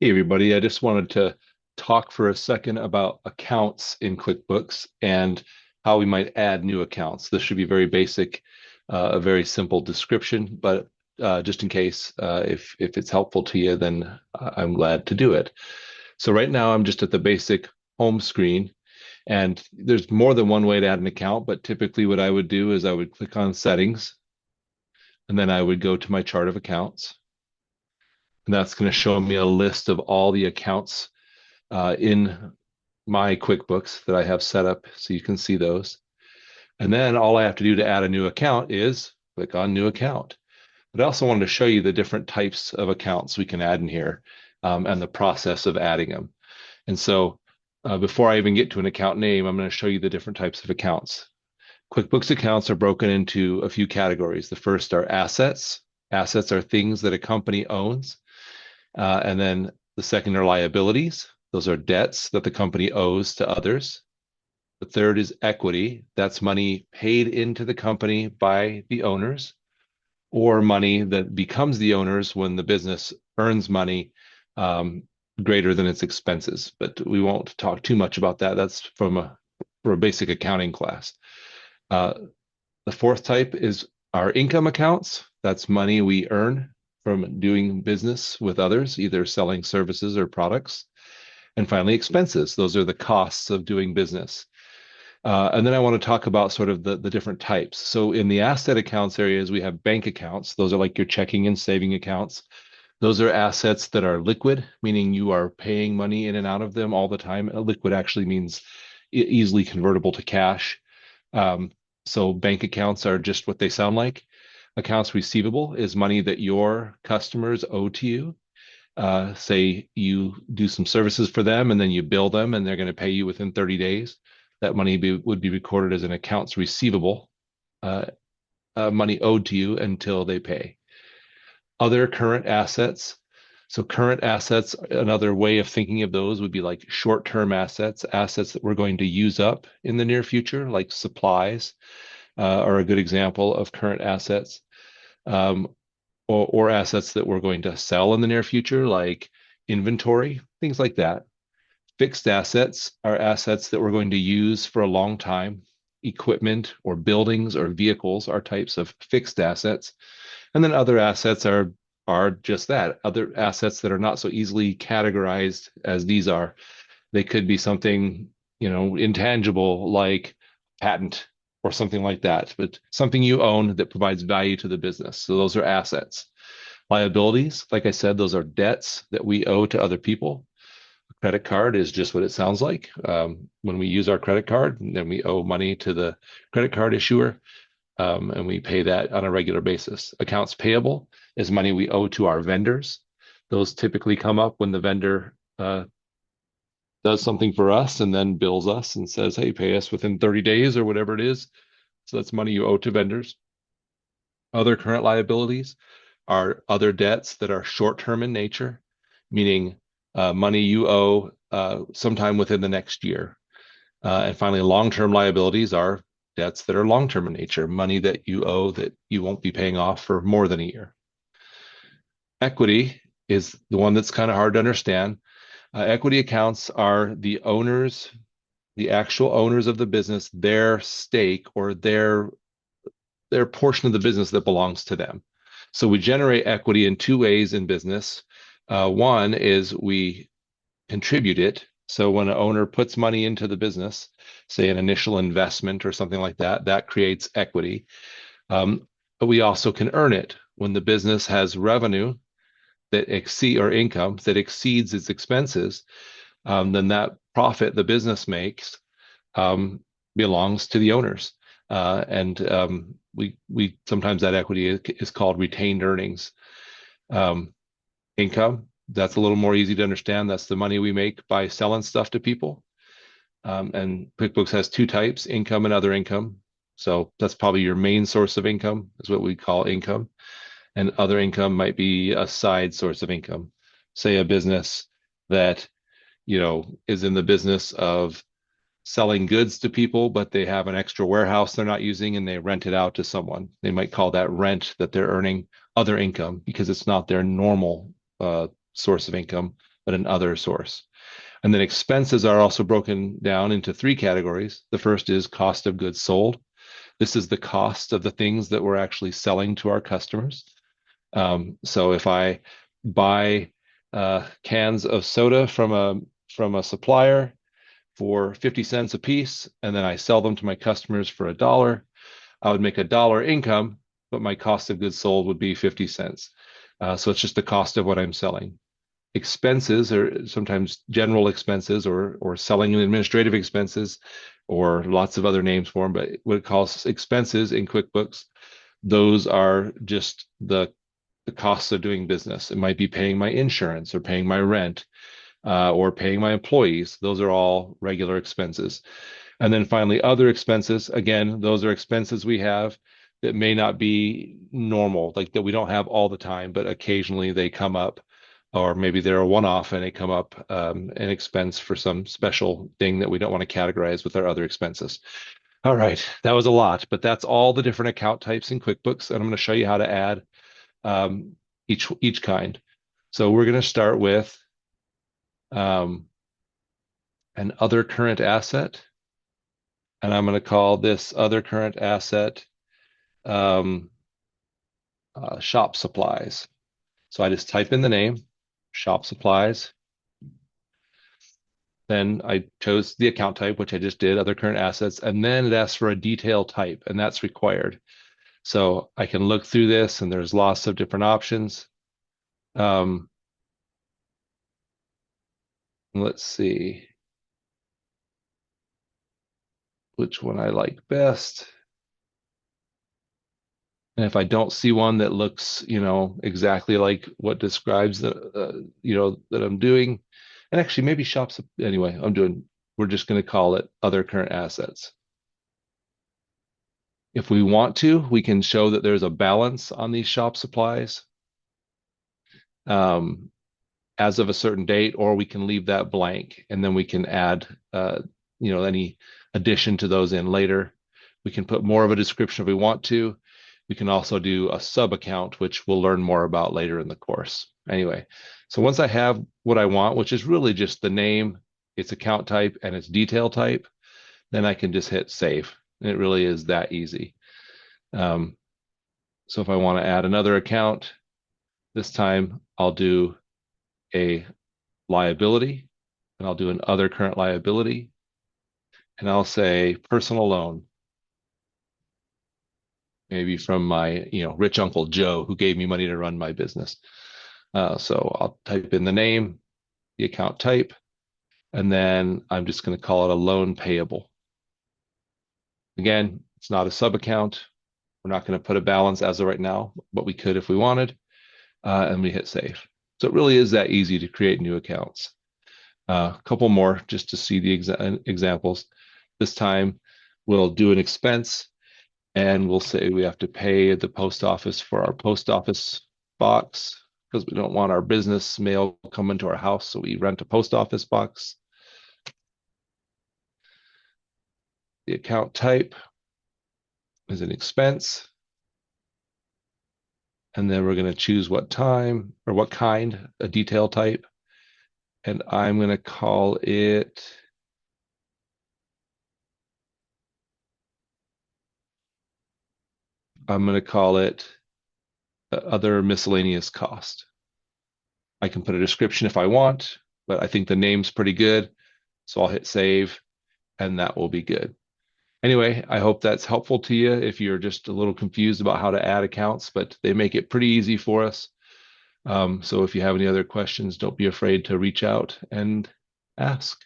Hey everybody, I just wanted to talk for a second about accounts in QuickBooks and how we might add new accounts. This should be very basic, a very simple description, but just in case if it's helpful to you, then I'm glad to do it. So right now I'm just at the basic home screen, and there's more than one way to add an account, but typically what I would do is I would click on Settings, and then I would go to my chart of accounts, and that's going to show me a list of all the accounts in my QuickBooks that I have set up so you can see those. And then all I have to do to add a new account is click on New Account. But I also wanted to show you the different types of accounts we can add in here and the process of adding them. And so before I even get to an account name, I'm going to show you the different types of accounts. QuickBooks accounts are broken into a few categories. The first are assets. Assets are things that a company owns. And then the second are liabilities. Those are debts that the company owes to others. The third is equity. That's money paid into the company by the owners, or money that becomes the owners when the business earns money greater than its expenses. But we won't talk too much about that. That's for a basic accounting class. Uh, the fourth type is our income accounts. That's money we earn from doing business with others, either selling services or products. And finally, expenses. Those are the costs of doing business. And then I want to talk about sort of the different types. So in the asset accounts areas, we have bank accounts. Those are like your checking and saving accounts. Those are assets that are liquid, meaning you are paying money in and out of them all the time. Liquid actually means easily convertible to cash. Um, so bank accounts are just what they sound like. Accounts receivable is money that your customers owe to you. Say you do some services for them and then you bill them and they're going to pay you within 30 days. That money would be recorded as an accounts receivable, uh, money owed to you until they pay. Other current assets. So current assets, another way of thinking of those would be like short-term assets, assets that we're going to use up in the near future, like supplies are a good example of current assets, um, or assets that we're going to sell in the near future, like inventory, things like that. Fixed assets are assets that we're going to use for a long time. Equipment or buildings or vehicles are types of fixed assets. And then other assets are just that, other assets that are not so easily categorized as these are. They could be something, intangible like patent or something like that, but something you own that provides value to the business. So those are assets. Liabilities, like I said, those are debts that we owe to other people. Credit card is just what it sounds like. When we use our credit card, then we owe money to the credit card issuer, and we pay that on a regular basis. Accounts payable is money we owe to our vendors. Those typically come up when the vendor does something for us and then bills us and says, hey, pay us within 30 days or whatever it is. So that's money you owe to vendors. Other current liabilities are other debts that are short-term in nature, meaning money you owe sometime within the next year. And finally, long-term liabilities are debts that are long-term in nature, money that you owe that you won't be paying off for more than a year. Equity is the one that's kind of hard to understand. Equity accounts are the owners, the actual owners of the business, their stake or their portion of the business that belongs to them. So we generate equity in two ways in business. One is we contribute it. So when an owner puts money into the business, say an initial investment or something like that, that creates equity. But we also can earn it when the business has revenue that exceed or income that exceeds its expenses. Then that profit the business makes um, belongs to the owners. And we sometimes that equity is called retained earnings. Um, Income, that's a little more easy to understand. That's the money we make by selling stuff to people. And QuickBooks has two types, income and other income. So that's probably your main source of income, is what we call income. And other income might be a side source of income. Say a business that, is in the business of selling goods to people, but they have an extra warehouse they're not using and they rent it out to someone. They might call that rent that they're earning other income because it's not their normal source of income, but an other source. And then expenses are also broken down into three categories. The first is cost of goods sold. This is the cost of the things that we're actually selling to our customers. So if I buy cans of soda from a supplier for 50 cents a piece, and then I sell them to my customers for $1, I would make $1 income, but my cost of goods sold would be 50 cents. So it's just the cost of what I'm selling. Expenses are sometimes general expenses or selling and administrative expenses, or lots of other names for them, but what it calls expenses in QuickBooks, those are just the costs of doing business. It might be paying my insurance or paying my rent or paying my employees. Those are all regular expenses. And then finally, other expenses. Again, those are expenses we have that may not be normal, like that we don't have all the time, but occasionally they come up, or maybe they're a one-off and they come up an expense for some special thing that we don't want to categorize with our other expenses. All right, that was a lot, but that's all the different account types in QuickBooks, and I'm going to show you how to add um, each kind. So we're going to start with um, an other current asset, and I'm going to call this other current asset um, shop supplies. So I just type in the name, shop supplies. Then I chose the account type, which I just did, other current assets, and then it asks for a detail type, and that's required. So I can look through this, and there's lots of different options. Um, let's see which one I like best. And if I don't see one that looks, exactly like what describes that I'm doing, and actually maybe shops, anyway, we're just going to call it other current assets. If we want to, we can show that there's a balance on these shop supplies um, as of a certain date, or we can leave that blank and then we can add, any addition to those in later. We can put more of a description if we want to. We can also do a sub account, which we'll learn more about later in the course. Anyway, so once I have what I want, which is really just the name, its account type, and its detail type, then I can just hit save. And it really is that easy. So if I want to add another account, this time I'll do a liability, and I'll do an other current liability, and I'll say personal loan, maybe from my rich Uncle Joe who gave me money to run my business. So I'll type in the name, the account type, and then I'm just going to call it a loan payable. Again, it's not a sub account. We're not going to put a balance as of right now, but we could if we wanted, and we hit save. So it really is that easy to create new accounts. A couple more just to see the examples. This time we'll do an expense, and we'll say we have to pay the post office for our post office box because we don't want our business mail coming to our house, so we rent a post office box. The account type is an expense, and then we're going to choose what time or what kind, a detail type, and I'm going to call it other miscellaneous cost. I can put a description if I want, but I think the name's pretty good, so I'll hit save, and that will be good. Anyway, I hope that's helpful to you if you're just a little confused about how to add accounts, but they make it pretty easy for us. So if you have any other questions, don't be afraid to reach out and ask.